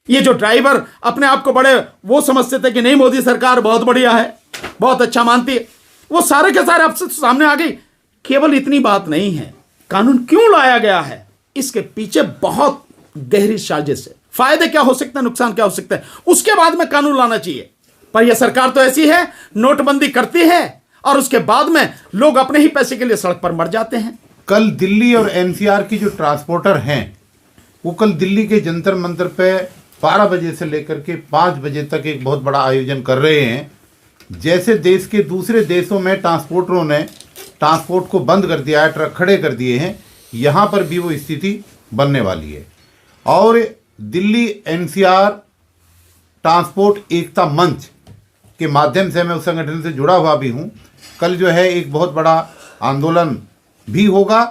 ये जो ड्राइवर अपने आप को बड़े वो समझते थे कि नहीं मोदी सरकार बहुत बढ़िया है, बहुत अच्छा मानती है, वो सारे के सारे आपसे सामने आ गई। केवल इतनी बात नहीं है, कानून क्यों लाया गया है, इसके पीछे बहुत गहरी साजिश है। फायदे क्या हो सकते हैं, नुकसान क्या हो सकते हैं, उसके बाद में कानून लाना चाहिए। पर यह सरकार तो ऐसी है, नोटबंदी करती है और उसके बाद में लोग अपने ही पैसे के लिए सड़क पर मर जाते हैं। कल दिल्ली और एनसीआर की जो ट्रांसपोर्टर हैं वो कल दिल्ली के जंतर मंतर पे 12 बजे से लेकर के 5 बजे तक एक बहुत बड़ा आयोजन कर रहे हैं। जैसे देश के दूसरे देशों में ट्रांसपोर्टरों ने ट्रांसपोर्ट को बंद कर दिया है, ट्रक खड़े कर दिए हैं, यहाँ पर भी वो स्थिति बनने वाली है। और दिल्ली एनसीआर ट्रांसपोर्ट एकता मंच के माध्यम से मैं उस संगठन से जुड़ा हुआ भी हूँ। कल जो है एक बहुत बड़ा आंदोलन भी होगा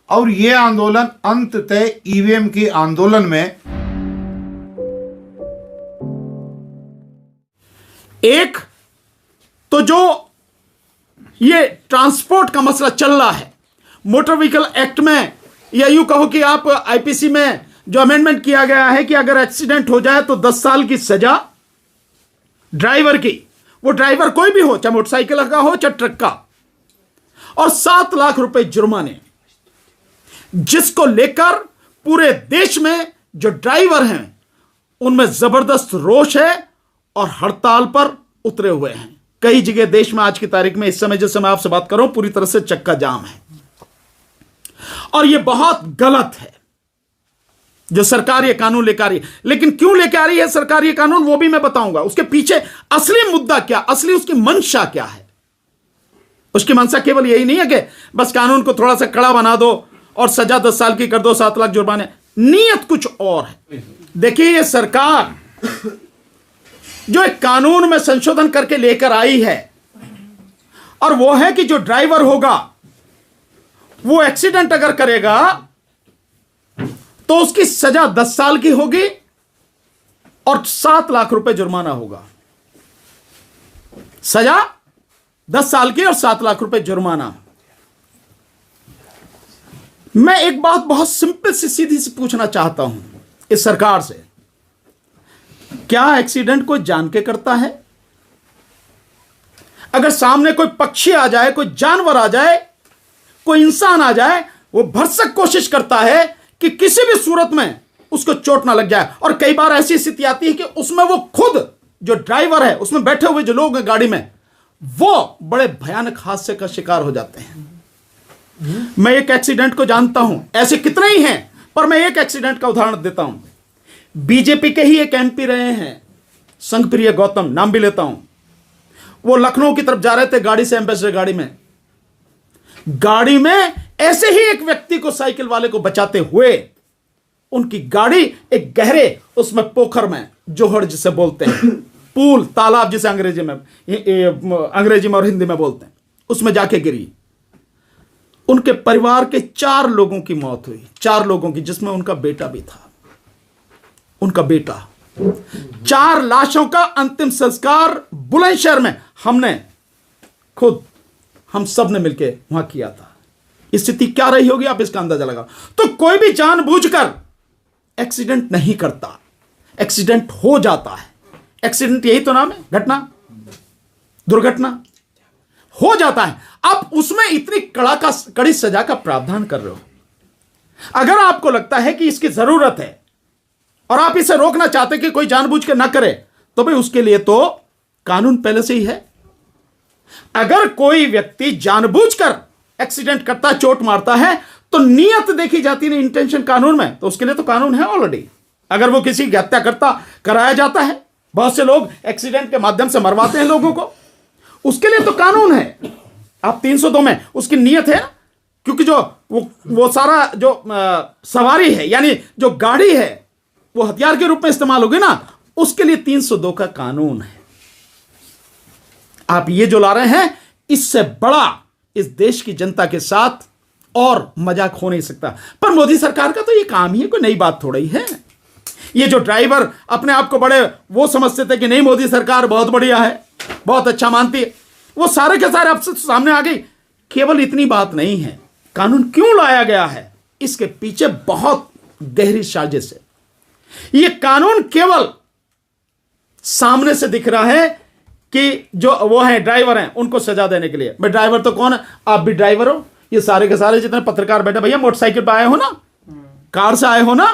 और ये आंदोलन अंततः ईवीएम के आंदोलन में एक तो जो ये ट्रांसपोर्ट का मसला चल रहा है, मोटर व्हीकल एक्ट में, या यूं कहो कि आप आईपीसी में जो अमेंडमेंट किया गया है कि अगर एक्सीडेंट हो जाए तो 10 साल की सजा ड्राइवर की, वो ड्राइवर कोई भी हो, चाहे मोटरसाइकिल का हो चाहे ट्रक का, और 7 लाख रुपए जुर्माने, जिसको लेकर पूरे देश में जो ड्राइवर हैं उनमें जबरदस्त रोष है और हड़ताल पर उतरे हुए हैं। कई जगह देश में आज की तारीख में, इस समय जिस समय आपसे बात करूं, पूरी तरह से चक्का जाम है। और यह बहुत गलत है जो सरकार ये कानून लेकर आ रही है। लेकिन क्यों लेकर आ रही है सरकार ये कानून, वो भी मैं बताऊंगा। उसके पीछे असली मुद्दा क्या, असली उसकी मंशा क्या है। उसकी मंशा केवल यही नहीं है कि बस कानून को थोड़ा सा कड़ा बना दो और सजा 10 साल की कर दो, 7 लाख जुर्माने। नीयत कुछ और है। देखिए, ये सरकार जो एक कानून में संशोधन करके लेकर आई है, और वो है कि जो ड्राइवर होगा वो एक्सीडेंट अगर करेगा तो उसकी सजा 10 साल की होगी और 7 लाख रुपए जुर्माना होगा। सजा 10 साल की और 7 लाख रुपए जुर्माना। मैं एक बात बहुत सिंपल सी सीधी सी पूछना चाहता हूं इस सरकार से, क्या एक्सीडेंट कोई जान के करता है? अगर सामने कोई पक्षी आ जाए, कोई जानवर आ जाए, कोई इंसान आ जाए, वो भरसक कोशिश करता है कि किसी भी सूरत में उसको चोट ना लग जाए। और कई बार ऐसी स्थिति आती है कि उसमें वो खुद जो ड्राइवर है, उसमें बैठे हुए जो लोग हैं गाड़ी में, वो बड़े भयानक हादसे का शिकार हो जाते हैं। मैं एक एक्सीडेंट को जानता हूं, ऐसे कितने ही हैं, पर मैं एक एक्सीडेंट का उदाहरण देता हूं। बीजेपी के ही एक एमपी रहे हैं, संघप्रिय गौतम, नाम भी लेता हूं। वो लखनऊ की तरफ जा रहे थे गाड़ी से, एम्बेसडर गाड़ी में ऐसे ही एक व्यक्ति को, साइकिल वाले को बचाते हुए उनकी गाड़ी एक गहरे उसमें पोखर में, जोहड़ जिसे बोलते हैं, पूल, तालाब जिसे अंग्रेजी में और हिंदी में बोलते हैं, उसमें जाके गिरी। उनके परिवार के 4 लोगों की मौत हुई, 4 लोगों की, जिसमें उनका बेटा भी था। उनका बेटा, 4 लाशों का अंतिम संस्कार बुलंदशहर में हमने खुद, हम सब ने मिलकर वहां किया था। स्थिति क्या रही होगी आप इसका अंदाजा लगाओ। तो कोई भी जानबूझकर एक्सीडेंट नहीं करता, एक्सीडेंट हो जाता है। एक्सीडेंट यही तो नाम है, घटना, दुर्घटना हो जाता है। आप उसमें इतनी कड़ी सजा का प्रावधान कर रहे हो। अगर आपको लगता है कि इसकी जरूरत है और आप इसे रोकना चाहते कि कोई जानबूझ के ना करे, तो भाई उसके लिए तो कानून पहले से ही है। अगर कोई व्यक्ति जानबूझकर एक्सीडेंट करता, चोट मारता है, तो नियत देखी जाती है इंटेंशन कानून में, तो उसके लिए तो कानून है ऑलरेडी। अगर वो किसी की हत्या करता, कराया जाता है, बहुत से लोग एक्सीडेंट के माध्यम से मरवाते हैं लोगों को, उसके लिए तो कानून है। आप 302 में उसकी नियत है, क्योंकि जो वो सारा जो सवारी है, यानी जो गाड़ी है, वो हथियार के रूप में इस्तेमाल होगी ना, उसके लिए 302 का कानून है। आप ये जो ला रहे हैं, इससे बड़ा इस देश की जनता के साथ और मजाक हो नहीं सकता। पर मोदी सरकार का तो ये काम ही है, कोई नई बात थोड़ी है। ये जो ड्राइवर अपने आप को बड़े वो समझते थे कि नहीं मोदी सरकार बहुत बढ़िया है, बहुत अच्छा मानती है, वो सारे के सारे आपसे सामने आ गई। केवल इतनी बात नहीं है, कानून क्यों लाया गया है, इसके पीछे बहुत गहरी साजिश है। ये कानून केवल सामने से दिख रहा है कि जो वो हैं ड्राइवर हैं उनको सजा देने के लिए। भाई ड्राइवर तो कौन है? आप भी ड्राइवर हो, ये सारे के सारे जितने पत्रकार बैठे, भैया मोटरसाइकिल पे आए हो ना, कार से आए हो ना,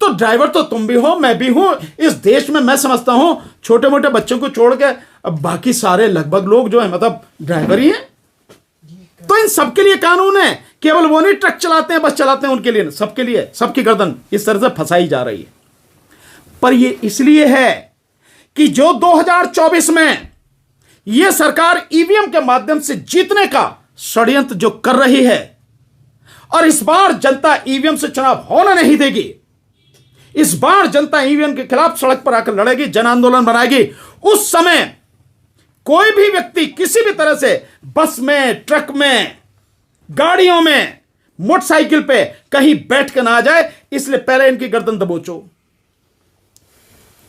तो ड्राइवर तो तुम भी हो, मैं भी हूं। इस देश में मैं समझता हूं छोटे मोटे बच्चों को छोड़ के अब बाकी सारे लगभग लोग जो है मतलब ड्राइवर ही हैं। तो इन सबके लिए कानून है, केवल वो नहीं ट्रक चलाते हैं बस चलाते हैं उनके लिए, सबके लिए, सबकी गर्दन इस तरह से फंसाई जा रही है। पर ये इसलिए है कि जो 2024 में यह सरकार ईवीएम के माध्यम से जीतने का षड्यंत्र जो कर रही है, और इस बार जनता ईवीएम से चुनाव होने नहीं देगी, इस बार जनता ईवीएम के खिलाफ सड़क पर आकर लड़ेगी, जन आंदोलन बनाएगी। उस समय कोई भी व्यक्ति किसी भी तरह से बस में, ट्रक में, गाड़ियों में, मोटरसाइकिल पे कहीं बैठ के ना आ जाए, इसलिए पहले इनकी गर्दन दबोचो।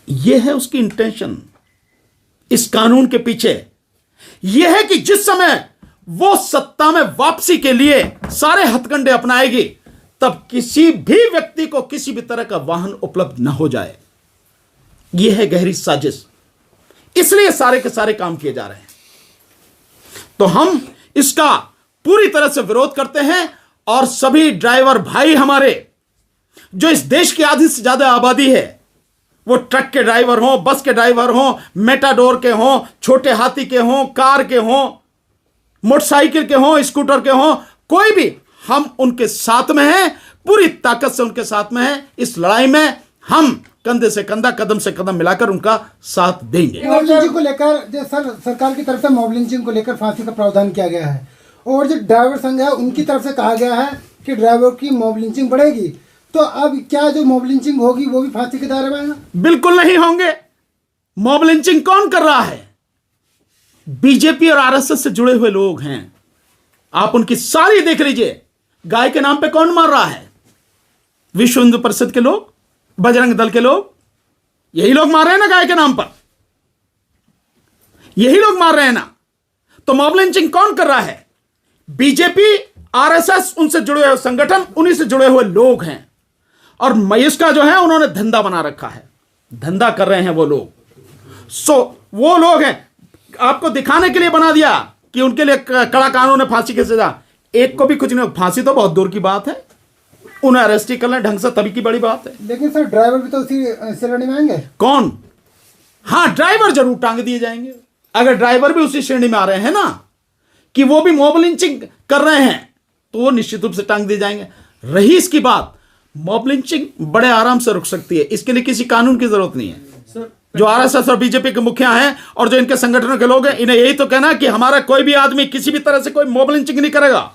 यह है उसकी इंटेंशन इस कानून के पीछे। यह है कि जिस समय वो सत्ता में वापसी के लिए सारे हथकंडे अपनाएगी, तब किसी भी व्यक्ति को किसी भी तरह का वाहन उपलब्ध न हो जाए। यह है गहरी साजिश, इसलिए सारे के सारे काम किए जा रहे हैं। तो हम इसका पूरी तरह से विरोध करते हैं, और सभी ड्राइवर भाई हमारे जो इस देश की आधी से ज्यादा आबादी है, वो ट्रक के ड्राइवर हों, बस के ड्राइवर हों, मेटाडोर के हों, छोटे हाथी के हों, कार के हों, मोटरसाइकिल के हों, स्कूटर के हों, कोई भी, हम उनके साथ में हैं, पूरी ताकत से उनके साथ में हैं। इस लड़ाई में हम कंधे से कंधा, कदम से कदम मिलाकर उनका साथ देंगे। मॉब लिंचिंग को लेकर जो सरकार की तरफ से मॉब लिंचिंग को लेकर फांसी का प्रावधान किया गया है, और जो ड्राइवर संघ है उनकी तरफ से कहा गया है कि ड्राइवर की मॉब लिंचिंग बढ़ेगी। तो अब क्या जो मॉब लिंचिंग होगी वो भी फांसी के दायरे में आएगा? बिल्कुल नहीं होंगे। मॉब लिंचिंग कौन कर रहा है? बीजेपी और आरएसएस से जुड़े हुए लोग हैं। आप उनकी सारी देख लीजिए। गाय के नाम पे कौन मार रहा है? विश्व हिंदू परिषद के लोग, बजरंग दल के लोग, यही लोग मार रहे हैं ना गाय के नाम पर, यही लोग मार रहे हैं ना। तो मॉब लिंचिंग कौन कर रहा है? बीजेपी, आरएसएस, उनसे जुड़े हुए संगठन, उन्हीं से जुड़े हुए लोग हैं। और महेश का जो है उन्होंने धंधा बना रखा है, धंधा कर रहे हैं वो लोग। वो लोग हैं, आपको दिखाने के लिए बना दिया कि उनके लिए कड़ा कानून है, फांसी की सजा। एक को भी कुछ नहीं, फांसी तो बहुत दूर की बात है, उन्हें अरेस्ट ही कर लें ढंग से, तभी की बड़ी बात है। लेकिन सर ड्राइवर भी तो उसी श्रेणी में आएंगे। कौन? हाँ, ड्राइवर जरूर टांग दिए जाएंगे। अगर ड्राइवर भी उसी श्रेणी में आ रहे हैं ना कि वो भी मॉब लिंचिंग कर रहे हैं, तो वो निश्चित रूप से टांग दिए जाएंगे। रही इसकी बात, मॉब लिंचिंग बड़े आराम से रुक सकती है, इसके लिए किसी कानून की जरूरत नहीं है। जो आरएसएस और बीजेपी के मुखिया हैं और जो इनके संगठनों के लोग हैं, इन्हें यही तो कहना है कि हमारा कोई भी आदमी किसी भी तरह से कोई मॉब लिंचिंग नहीं करेगा।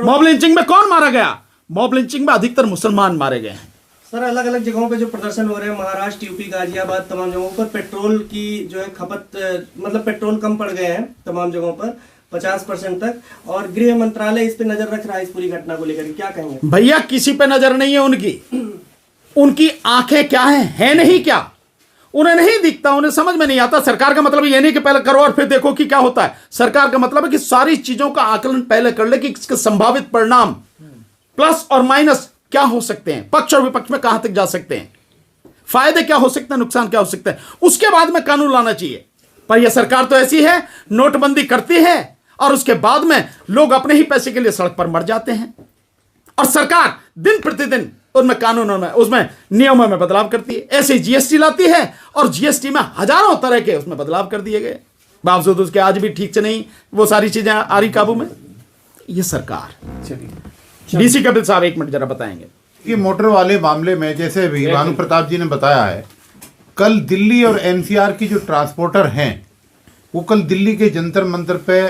मॉब लिंचिंग में कौन मारा गया? मॉब लिंचिंग में अधिकतर मुसलमान मारे गए हैं। सर अलग अलग जगहों पे जो प्रदर्शन हो रहे हैं, महाराष्ट्र, यूपी, गाजियाबाद, तमाम जगहों पर पेट्रोल की जो है खपत, मतलब पेट्रोल कम पड़ गए हैं तमाम जगहों पर 50% तक, और गृह मंत्रालय इस पे नजर रख रहा है इस पूरी घटना को लेकर, क्या कहेंगे? भैया किसी पे नजर नहीं है उनकी आंखें क्या है नहीं क्या, उन्हें नहीं दिखता, उन्हें समझ में नहीं आता। सरकार का मतलब ये नहीं कि पहले करो और फिर देखो कि क्या होता है। सरकार का मतलब है कि सारी चीजों का आकलन पहले कर ले कि इसके संभावित परिणाम प्लस और माइनस क्या हो सकते हैं, पक्ष और विपक्ष में कहां तक जा सकते हैं, फायदे क्या हो सकते हैं, नुकसान क्या हो सकते हैं, उसके बाद में कानून लाना चाहिए। पर यह सरकार तो ऐसी है, नोटबंदी करती है और उसके बाद में लोग अपने ही पैसे के लिए सड़क पर मर जाते हैं, और सरकार दिन प्रतिदिन उनमें कानूनों में, उसमें नियमों में बदलाव करती है। ऐसे जीएसटी लाती है और जीएसटी में हजारों तरह के उसमें बदलाव कर दिए गए, बावजूद उसके आज भी ठीक से नहीं वो सारी चीजें आ रही काबू में। ये सरकार। डीसी कपिल साहब एक मिनट जरा बताएंगे कि मोटर वाले मामले में, जैसे अभी भानु प्रताप जी ने बताया है, कल दिल्ली और एनसीआर की जो ट्रांसपोर्टर हैं वो कल दिल्ली के जंतर मंतर पे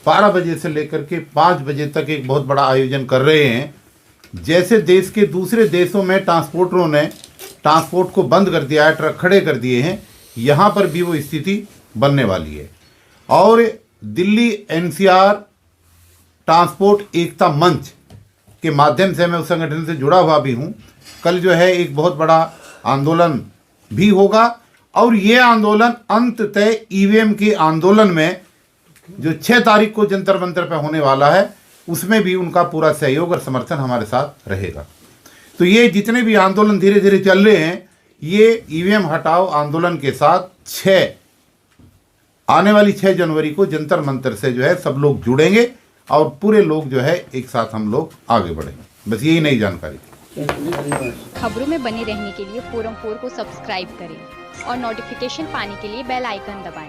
12 बजे से लेकर के 5 बजे तक एक बहुत बड़ा आयोजन कर रहे हैं। जैसे देश के दूसरे देशों में ट्रांसपोर्टरों ने ट्रांसपोर्ट को बंद कर दिया है, ट्रक खड़े कर दिए हैं, यहाँ पर भी वो स्थिति बनने वाली है। और दिल्ली एनसीआर ट्रांसपोर्ट एकता मंच के माध्यम से मैं उस संगठन से जुड़ा हुआ भी हूँ। कल जो है एक बहुत बड़ा आंदोलन भी होगा, और ये आंदोलन अंततः ईवीएम के आंदोलन में जो 6 तारीख को जंतर मंतर पर होने वाला है, उसमें भी उनका पूरा सहयोग और समर्थन हमारे साथ रहेगा। तो ये जितने भी आंदोलन धीरे धीरे चल रहे हैं, ये ईवीएम हटाओ आंदोलन के साथ आने वाली 6 जनवरी को जंतर मंतर से जो है सब लोग जुड़ेंगे और पूरे लोग जो है एक साथ हम लोग आगे बढ़ेंगे। बस यही नई जानकारी थी। खबरों में बने रहने के लिए फोरम 4 को सब्सक्राइब करें और नोटिफिकेशन पाने के लिए बेल आइकन दबाएं।